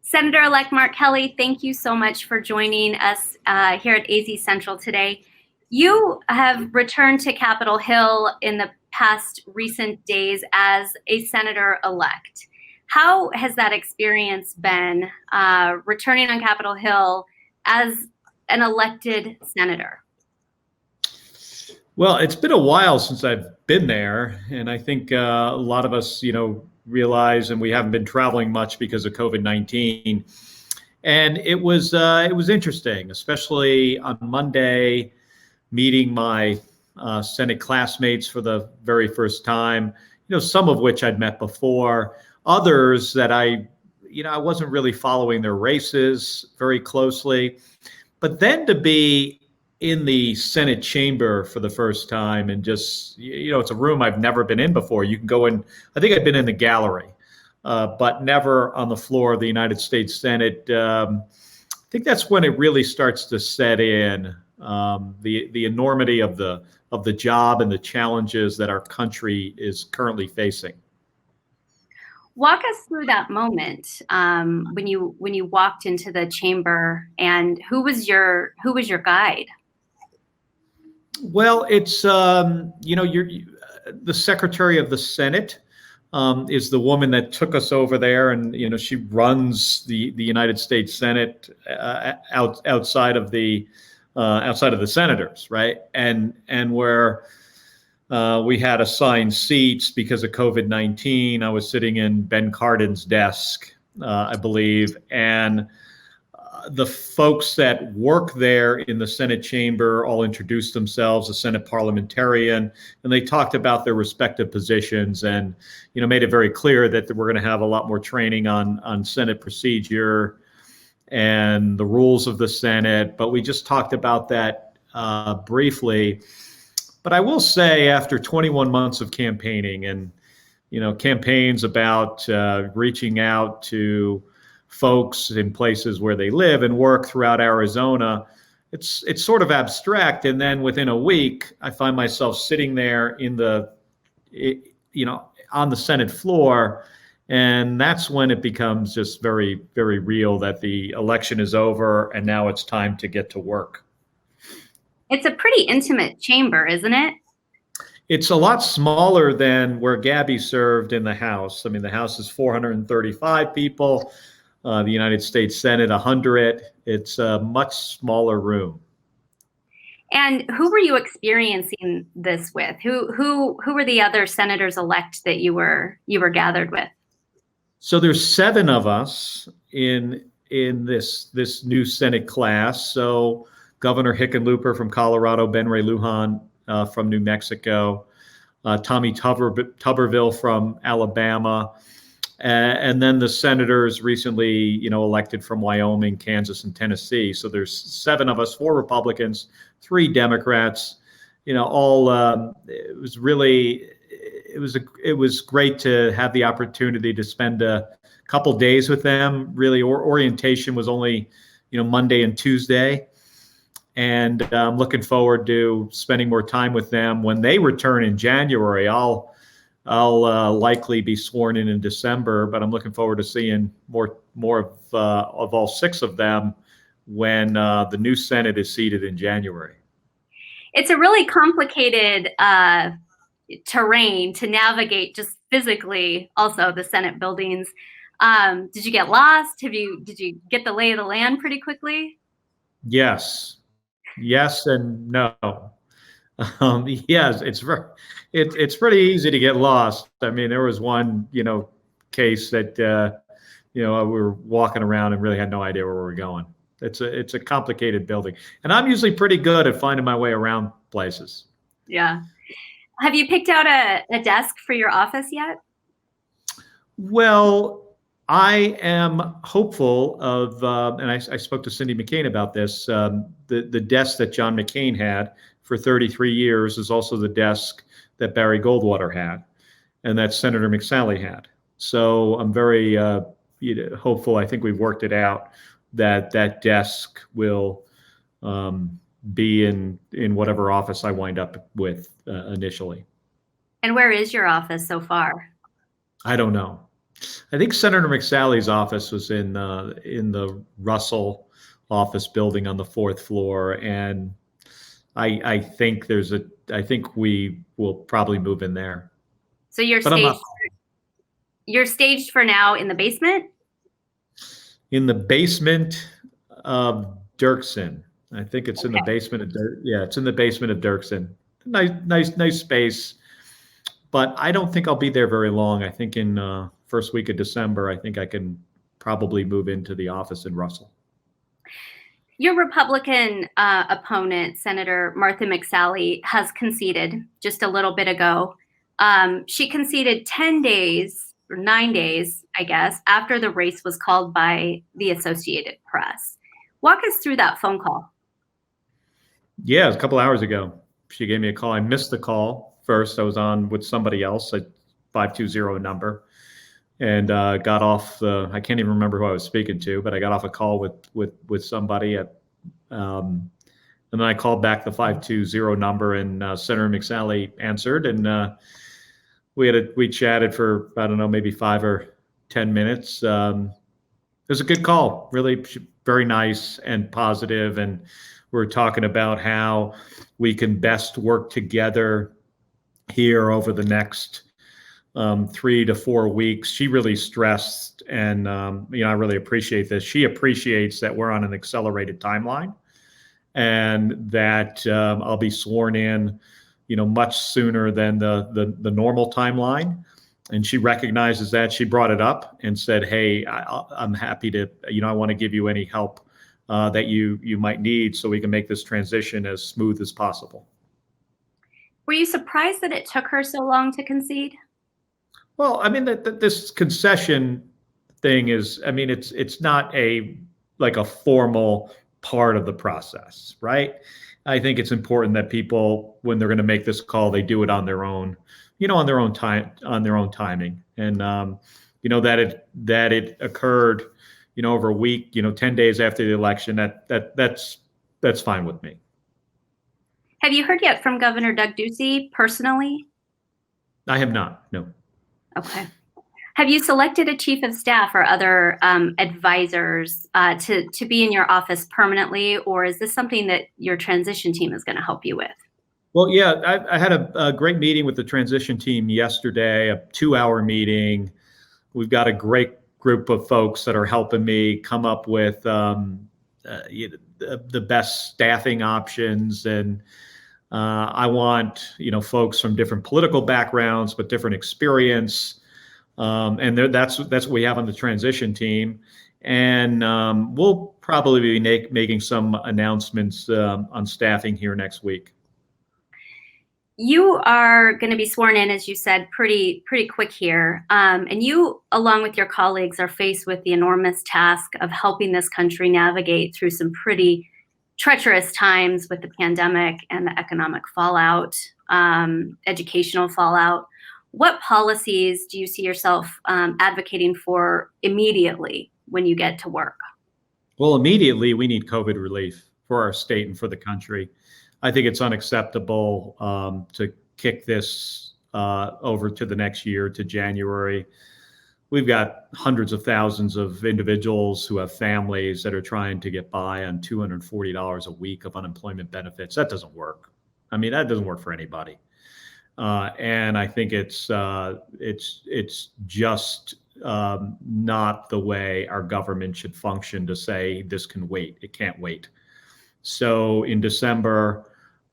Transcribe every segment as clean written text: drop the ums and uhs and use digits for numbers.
Senator-elect Mark Kelly, thank you so much for joining us here at AZ Central today. You have returned to Capitol Hill in the past recent days as a senator-elect. How has that experience been, returning on Capitol Hill as an elected senator? Well, it's been a while since I've been there, and I think a lot of us, realize, and we haven't been traveling much because of COVID-19. And it was interesting, especially on Monday, meeting my Senate classmates for the very first time. Some of which I'd met before, others that I wasn't really following their races very closely. But then to be in the Senate chamber for the first time and just, it's a room I've never been in before. You can go in, I think I've been in the gallery, but never on the floor of the United States Senate. I think that's when it really starts to set in, the enormity of the job and the challenges that our country is currently facing. Walk us through that moment when you walked into the chamber, and who was your guide? Well, it's the Secretary of the Senate is the woman that took us over there, and she runs the United States Senate outside of the senators, right? And where we had assigned seats because of COVID-19, I was sitting in Ben Cardin's desk, I believe, and the folks that work there in the Senate chamber all introduced themselves, a Senate parliamentarian, and they talked about their respective positions and, made it very clear that we're going to have a lot more training on Senate procedure and the rules of the Senate. But we just talked about that briefly. But I will say, after 21 months of campaigning and, campaigns about reaching out to folks in places where they live and work throughout Arizona, it's sort of abstract. And then within a week, I find myself sitting there on the Senate floor. And that's when it becomes just very, very real that the election is over and now it's time to get to work. It's a pretty intimate chamber, isn't it? It's a lot smaller than where Gabby served in the House. I mean, the House is 435 people. The United States Senate, 100. It's a much smaller room. And who were you experiencing this with? Who were the other senators-elect that you were gathered with? So there's 7 of us in this new Senate class. So Governor Hickenlooper from Colorado, Ben Ray Lujan from New Mexico, Tommy Tuberville from Alabama. And then the senators recently, elected from Wyoming, Kansas, and Tennessee. So there's 7 of us, 4 Republicans, 3 Democrats. All it was great to have the opportunity to spend a couple days with them. Really, orientation was only, Monday and Tuesday, and I'm looking forward to spending more time with them when they return in January. I'll likely be sworn in December, but I'm looking forward to seeing more of all 6 of them when the new Senate is seated in January. It's a really complicated terrain to navigate, just physically. Also, the Senate buildings. Did you get lost? Did you get the lay of the land pretty quickly? Yes and no. Yes, it's pretty easy to get lost. I mean, there was one, case that, we were walking around and really had no idea where we were going. It's a complicated building, and I'm usually pretty good at finding my way around places. Yeah. Have you picked out a desk for your office yet? Well, I am hopeful of, and I spoke to Cindy McCain about this, the desk that John McCain had for 33 years is also the desk that Barry Goldwater had and that Senator McSally had. So I'm very hopeful. I think we've worked it out that desk will be in whatever office I wind up with initially. And where is your office so far? I don't know. I think Senator McSally's office was in the Russell office building on the fourth floor, and I think I think we will probably move in there, So but I'm not you're staged for now in the basement? in the basement of Dirksen. I think it's in the Okay. basement of yeah, it's in the basement of Dirksen. Nice space, but I don't think I'll be there very long. I think in first week of December, I think I can probably move into the office in Russell. Your Republican opponent, Senator Martha McSally, has conceded just a little bit ago. She conceded 10 days or 9 days, I guess, after the race was called by the Associated Press. Walk us through that phone call. Yeah, it was a couple hours ago. She gave me a call. I missed the call first. I was on with somebody else, a 520 number, and got off the. I can't even remember who I was speaking to, but I got off a call with somebody at, and then I called back the 520 number, and Senator McSally answered, and we chatted for, I don't know, maybe 5 or 10 minutes. It was a good call, really very nice and positive, and we're talking about how we can best work together here over the next 3 to 4 weeks. She really stressed, and I really appreciate this. She appreciates that we're on an accelerated timeline, and that I'll be sworn in, much sooner than the normal timeline. And she recognizes that. She brought it up and said, "Hey, I'm happy to, I want to give you any help that you might need, so we can make this transition as smooth as possible." Were you surprised that it took her so long to concede? Well, I mean, this concession thing is, I mean, it's not like a formal part of the process, right? I think it's important that people, when they're going to make this call, they do it on their own, on their own time, on their own timing, and that it occurred, over a week, 10 days after the election. That's fine with me. Have you heard yet from Governor Doug Ducey personally? I have not. No. Okay. Have you selected a chief of staff or other advisors to be in your office permanently, or is this something that your transition team is going to help you with? Well, yeah, I had a great meeting with the transition team yesterday, a 2-hour meeting. We've got a great group of folks that are helping me come up with the best staffing options, and I want folks from different political backgrounds but different experience, and that's what we have on the transition team, and we'll probably be making some announcements on staffing here next week. You are going to be sworn in, as you said, pretty quick here. And you, along with your colleagues, are faced with the enormous task of helping this country navigate through some pretty treacherous times with the pandemic and the economic fallout, educational fallout. What policies do you see yourself advocating for immediately when you get to work? Well, immediately, we need COVID relief for our state and for the country. I think it's unacceptable to kick this over to the next year, to January. We've got hundreds of thousands of individuals who have families that are trying to get by on $240 a week of unemployment benefits. That doesn't work. I mean, that doesn't work for anybody. And I think it's just not the way our government should function, to say this can wait. It can't wait. So in December,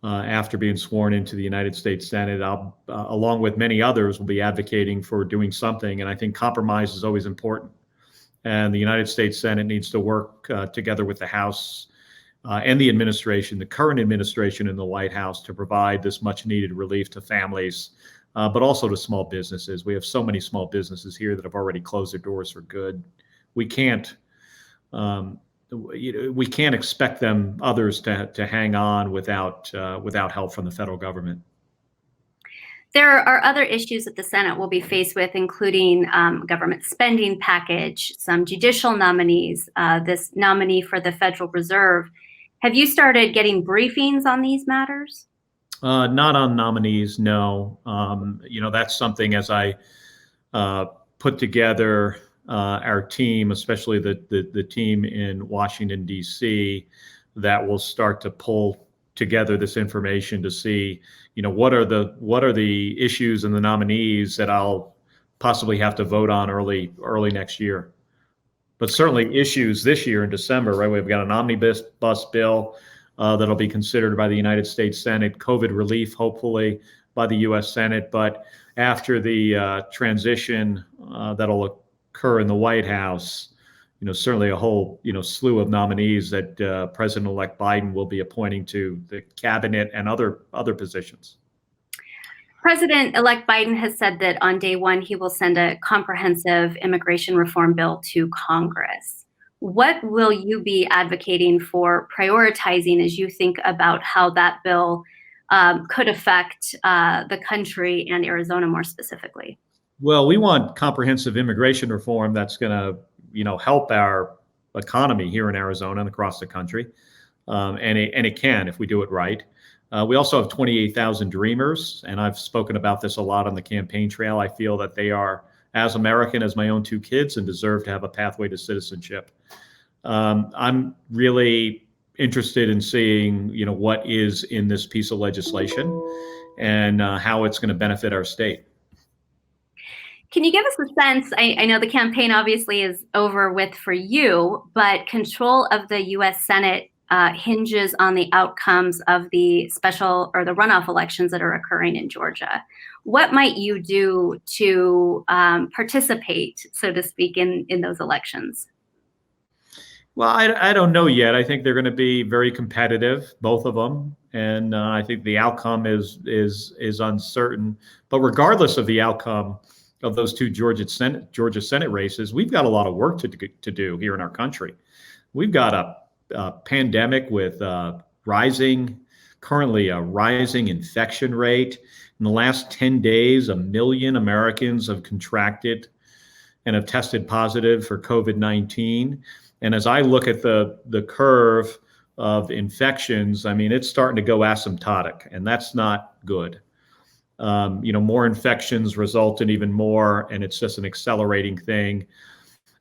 after being sworn into the United States Senate, I'll, along with many others, will be advocating for doing something. And I think compromise is always important. And the United States Senate needs to work together with the House and the administration, the current administration in the White House, to provide this much needed relief to families, but also to small businesses. We have so many small businesses here that have already closed their doors for good. We can't expect others to hang on without help from the federal government. There are other issues that the Senate will be faced with, including government spending package, some judicial nominees, this nominee for the Federal Reserve. Have you started getting briefings on these matters? Not on nominees, no. That's something, as I put together our team, especially the team in Washington, D.C., that will start to pull together this information to see, what are the issues and the nominees that I'll possibly have to vote on early next year. But certainly issues this year in December, right? We've got an omnibus bill that'll be considered by the United States Senate, COVID relief, hopefully, by the U.S. Senate. But after the transition that'll occur in the White House, certainly a whole, slew of nominees that President-elect Biden will be appointing to the cabinet and other positions. President-elect Biden has said that on day one, he will send a comprehensive immigration reform bill to Congress. What will you be advocating for prioritizing as you think about how that bill could affect the country and Arizona more specifically? Well, we want comprehensive immigration reform that's going to, help our economy here in Arizona and across the country, and it can if we do it right. We also have 28,000 Dreamers, and I've spoken about this a lot on the campaign trail. I feel that they are as American as my own two kids and deserve to have a pathway to citizenship. I'm really interested in seeing, what is in this piece of legislation and how it's going to benefit our state. Can you give us a sense? I know the campaign obviously is over with for you, but control of the U.S. Senate hinges on the outcomes of the special or the runoff elections that are occurring in Georgia. What might you do to participate, so to speak, in those elections? Well, I don't know yet. I think they're going to be very competitive, both of them, and I think the outcome is uncertain. But regardless of the outcome of those two Georgia Senate races, we've got a lot of work to do here in our country. We've got a pandemic with currently a rising infection rate. In the last 10 days, 1 million Americans have contracted and have tested positive for COVID-19. And as I look at the curve of infections, I mean, it's starting to go asymptotic, and that's not good. More infections result in even more, and it's just an accelerating thing.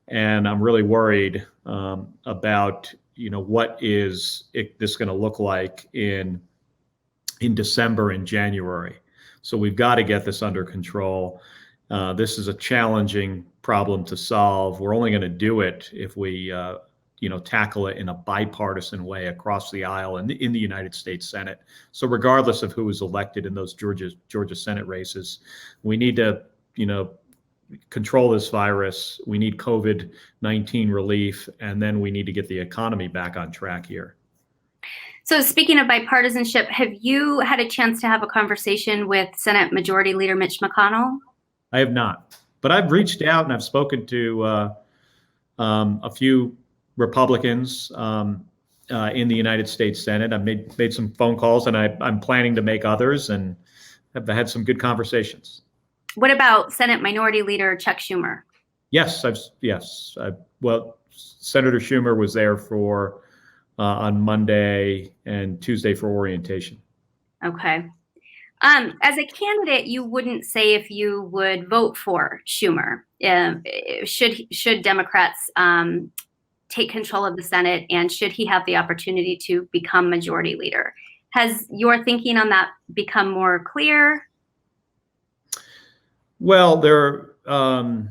And I'm really worried about, what is this going to look like in December and January. So we've got to get this under control. This is a challenging problem to solve. We're only going to do it if we, tackle it in a bipartisan way across the aisle in the United States Senate. So regardless of who is elected in those Georgia Senate races, we need to, control this virus. We need COVID-19 relief, and then we need to get the economy back on track here. So speaking of bipartisanship, have you had a chance to have a conversation with Senate Majority Leader Mitch McConnell? I have not, but I've reached out and I've spoken to a few Republicans in the United States Senate. I've made some phone calls, and I'm planning to make others, and have had some good conversations. What about Senate Minority Leader Chuck Schumer? Yes, well, Senator Schumer was there for on Monday and Tuesday for orientation. Okay. As a candidate, you wouldn't say if you would vote for Schumer. Should Democrats take control of the Senate, and should he have the opportunity to become majority leader? Has your thinking on that become more clear? Well, there hasn't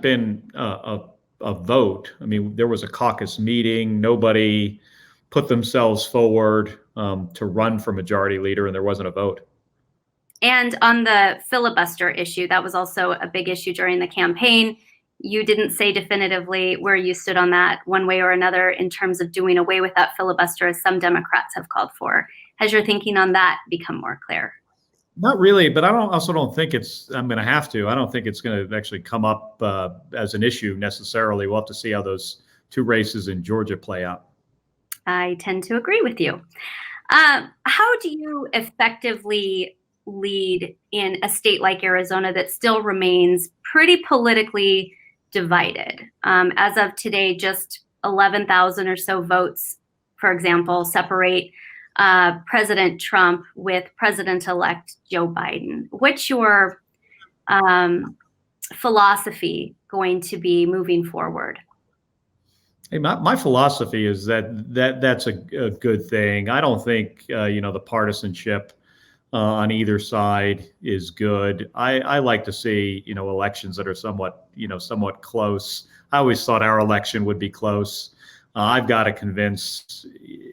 been a vote. I mean, there was a caucus meeting. Nobody put themselves forward to run for majority leader, and there wasn't a vote. And on the filibuster issue, that was also a big issue during the campaign. You didn't say definitively where you stood on that one way or another in terms of doing away with that filibuster, as some Democrats have called for. Has your thinking on that become more clear? Not really, but I also don't think I'm going to have to. I don't think it's going to actually come up as an issue necessarily. We'll have to see how those two races in Georgia play out. I tend to agree with you. How do you effectively lead in a state like Arizona that still remains pretty politically divided? As of today, just 11,000 or so votes, for example, separate President Trump with President-elect Joe Biden. What's your philosophy going to be moving forward? Hey, my philosophy is that's a good thing. I don't think the partisanship on either side is good. I like to see elections that are somewhat close. I always thought our election would be close. I've got to convince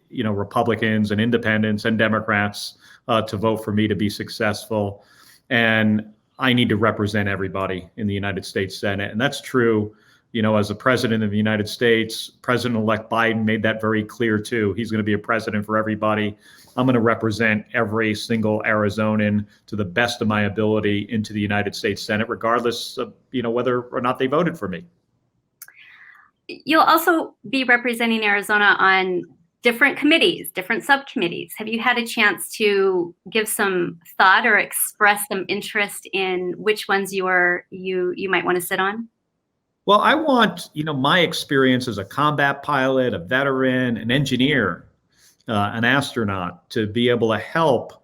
Republicans and independents and Democrats to vote for me to be successful, and I need to represent everybody in the United States Senate, and that's true. As a president of the United States, President-elect Biden made that very clear too. He's going to be a president for everybody. I'm going to represent every single Arizonan to the best of my ability into the United States Senate, regardless of whether or not they voted for me. You'll also be representing Arizona on different committees, different subcommittees. Have you had a chance to give some thought or express some interest in which ones you might want to sit on? Well, I want, my experience as a combat pilot, a veteran, an engineer, an astronaut to be able to help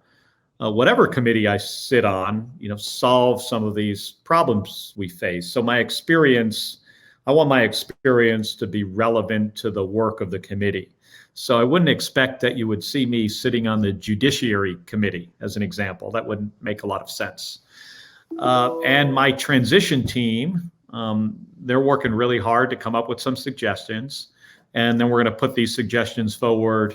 whatever committee I sit on, solve some of these problems we face. So I want my experience to be relevant to the work of the committee. So I wouldn't expect that you would see me sitting on the Judiciary Committee, as an example. That wouldn't make a lot of sense. And my transition team, they're working really hard to come up with some suggestions, and then we're going to put these suggestions forward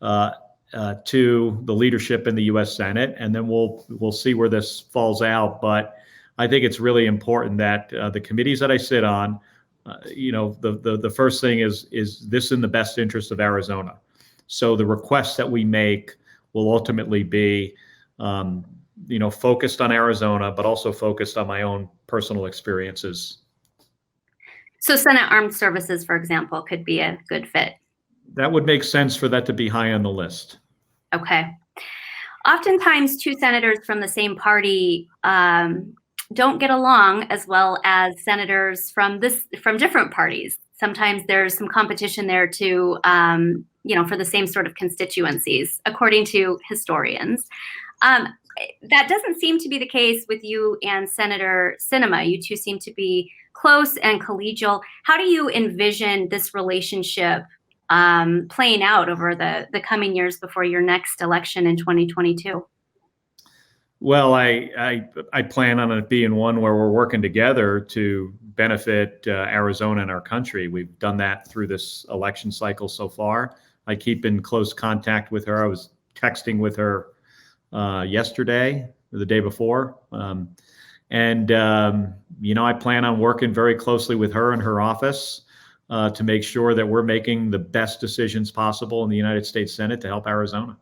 to the leadership in the U.S. Senate, and then we'll see where this falls out. But I think it's really important that the committees that I sit on, the first thing is this in the best interest of Arizona. So the requests that we make will ultimately be focused on Arizona, but also focused on my own personal experiences. So Senate Armed Services, for example, could be a good fit. That would make sense for that to be high on the list. Okay. Oftentimes, two senators from the same party don't get along as well as senators from different parties. Sometimes there's some competition there to, for the same sort of constituencies, according to historians. That doesn't seem to be the case with you and Senator Sinema. You two seem to be close and collegial. How do you envision this relationship playing out over the coming years before your next election in 2022? Well, I plan on it being one where we're working together to benefit Arizona and our country. We've done that through this election cycle so far. I keep in close contact with her. I was texting with her yesterday or the day before. I plan on working very closely with her and her office to make sure that we're making the best decisions possible in the United States Senate to help Arizona.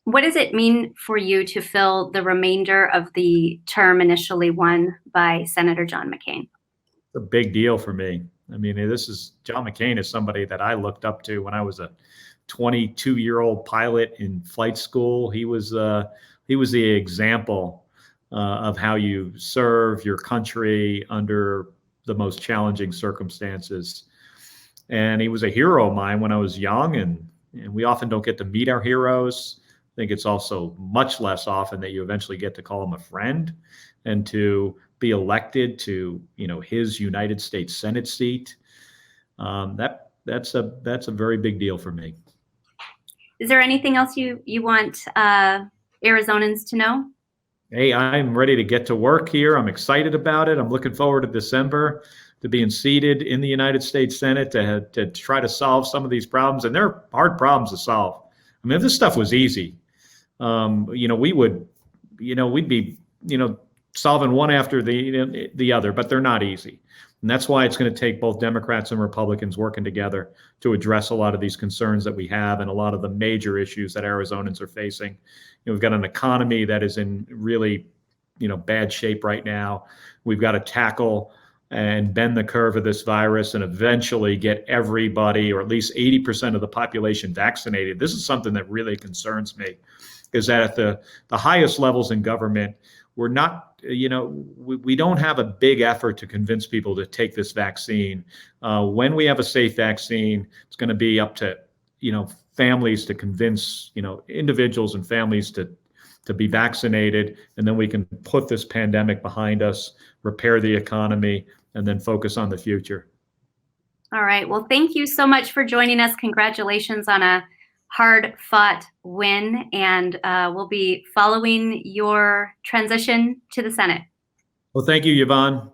What does it mean for you to fill the remainder of the term initially won by Senator John McCain? It's a big deal for me. I mean, John McCain is somebody that I looked up to when I was a 22-year-old pilot in flight school. He was the example of how you serve your country under the most challenging circumstances. And he was a hero of mine when I was young, and we often don't get to meet our heroes. I think it's also much less often that you eventually get to call him a friend, and to be elected to his United States Senate seat. That's a very big deal for me. Is there anything else you want Arizonans to know? Hey, I'm ready to get to work here. I'm excited about it. I'm looking forward to December, to being seated in the United States Senate to try to solve some of these problems. And they're hard problems to solve. I mean, if this stuff was easy, we'd be solving one after the other, but they're not easy. And that's why it's going to take both Democrats and Republicans working together to address a lot of these concerns that we have and a lot of the major issues that Arizonans are facing. We've got an economy that is in really, bad shape right now. We've got to tackle and bend the curve of this virus and eventually get everybody, or at least 80% of the population, vaccinated. This is something that really concerns me, is that at the highest levels in government, we're not, we don't have a big effort to convince people to take this vaccine. When we have a safe vaccine, it's going to be up to, families to convince, individuals and families to to be vaccinated, and then we can put this pandemic behind us, repair the economy, and then focus on the future. All right. Well, thank you so much for joining us. Congratulations on a hard-fought win, and we'll be following your transition to the Senate. Well, thank you, Yvonne.